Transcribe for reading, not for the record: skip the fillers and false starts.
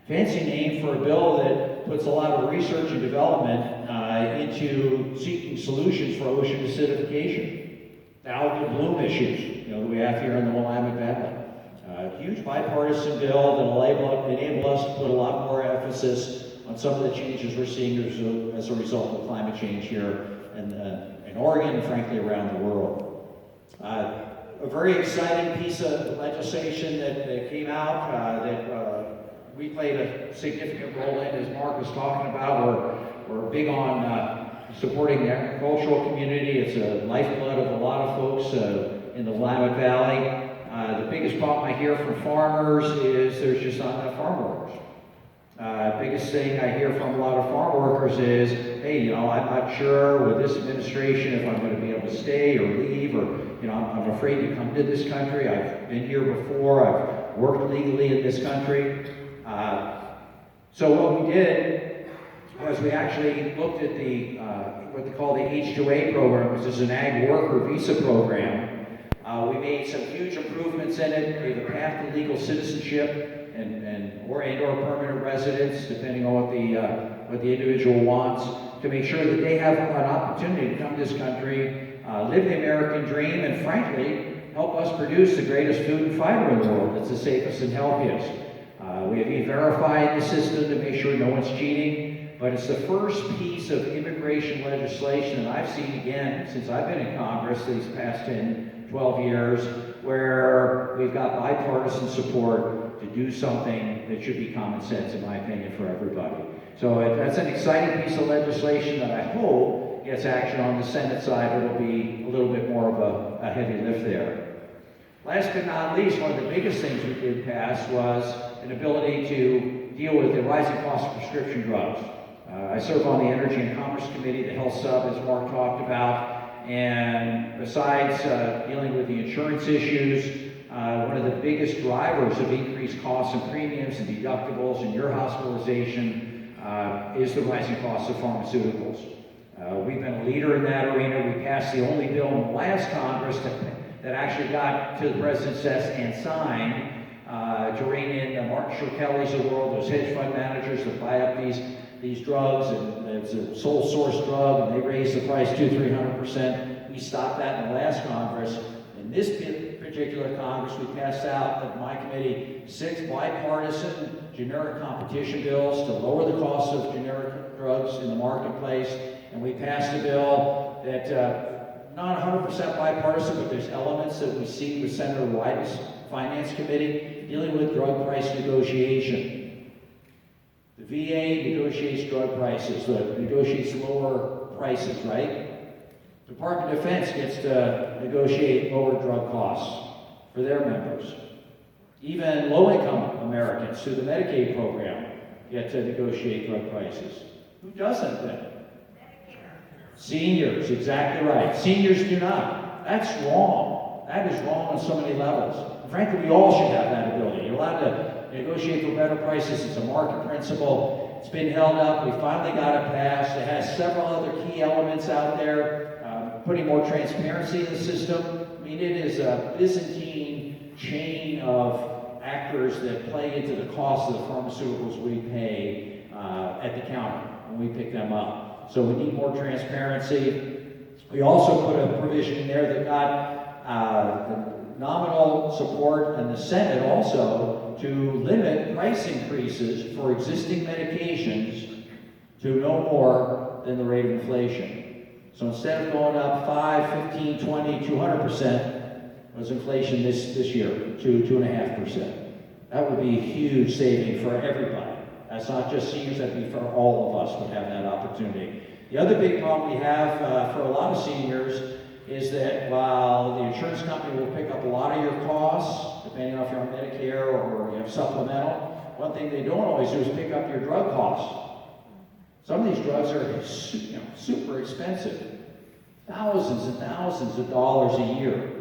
Fancy name for a bill that puts a lot of research and development into seeking solutions for ocean acidification. The Algae Bloom issues, that we have here in the Willamette Valley. Huge bipartisan bill that will enable us to put a lot more emphasis on some of the changes we're seeing as a result of climate change here in Oregon and frankly around the world. A very exciting piece of legislation that came out that we played a significant role in, as Mark was talking about. We're big on supporting the agricultural community. It's a lifeblood of a lot of folks in the Willamette Valley. The biggest problem I hear from farmers is there's just not enough farm workers. Biggest thing I hear from a lot of farm workers is, hey, I'm not sure with this administration if I'm going to be able to stay or leave, or, I'm afraid to come to this country. I've been here before. I've worked legally in this country. So what we did was we actually looked at the what they call the H2A program, which is an ag worker visa program. We made some huge improvements in it. We have a path to legal citizenship or permanent residence, depending on what the individual wants, to make sure that they have an opportunity to come to this country, live the American dream, and frankly, help us produce the greatest food and fiber in the world. It's the safest and healthiest. We have E-Verify in the system to make sure no one's cheating, but it's the first piece of immigration legislation that I've seen again since I've been in Congress these past 10, 12 years, where we've got bipartisan support to do something that should be common sense, in my opinion, for everybody. So that's an exciting piece of legislation that I hope gets action on the Senate side. It'll be a little bit more of a heavy lift there. Last but not least, one of the biggest things we did pass was an ability to deal with the rising cost of prescription drugs. I serve on the Energy and Commerce Committee, the Health Sub, as Mark talked about, and besides dealing with the insurance issues, one of the biggest drivers of increased costs and premiums and deductibles and your hospitalization is the rising cost of pharmaceuticals. We've been a leader in that arena. We passed the only bill in the last Congress that actually got to the president's desk and signed to rein in Martin Shkreli's of the world, those hedge fund managers that buy up these drugs, and it's a sole source drug, and they raise the price 200-300%. We stopped that in the last Congress. In this particular Congress, we passed out of my committee 6 bipartisan generic competition bills to lower the cost of generic drugs in the marketplace, and we passed a bill that not 100% bipartisan, but there's elements that we see with Senator Wyden's Finance Committee dealing with drug price negotiation. The VA negotiates drug prices, negotiates lower prices, right? Department of Defense gets to negotiate lower drug costs for their members. Even low-income Americans through the Medicaid program get to negotiate drug prices. Who doesn't then? Seniors, exactly right. Seniors do not. That's wrong. That is wrong on so many levels. And frankly, we all should have that ability. You're allowed to negotiate for better prices. It's a market principle. It's been held up. We finally got it passed. It has several other key elements out there. Putting more transparency in the system. I mean, it is a Byzantine chain of actors that play into the cost of the pharmaceuticals we pay at the counter when we pick them up. So we need more transparency. We also put a provision in there that got nominal support in the Senate also to limit price increases for existing medications to no more than the rate of inflation. So instead of going up 5, 15, 20, 200%, was inflation this year, 2.5%. That would be a huge saving for everybody. That's not just seniors, that'd be for all of us would have that opportunity. The other big problem we have for a lot of seniors is that while the insurance company will pick up a lot of your costs, depending on if you're on Medicare or you have supplemental, one thing they don't always do is pick up your drug costs. Some of these drugs are super expensive, thousands and thousands of dollars a year.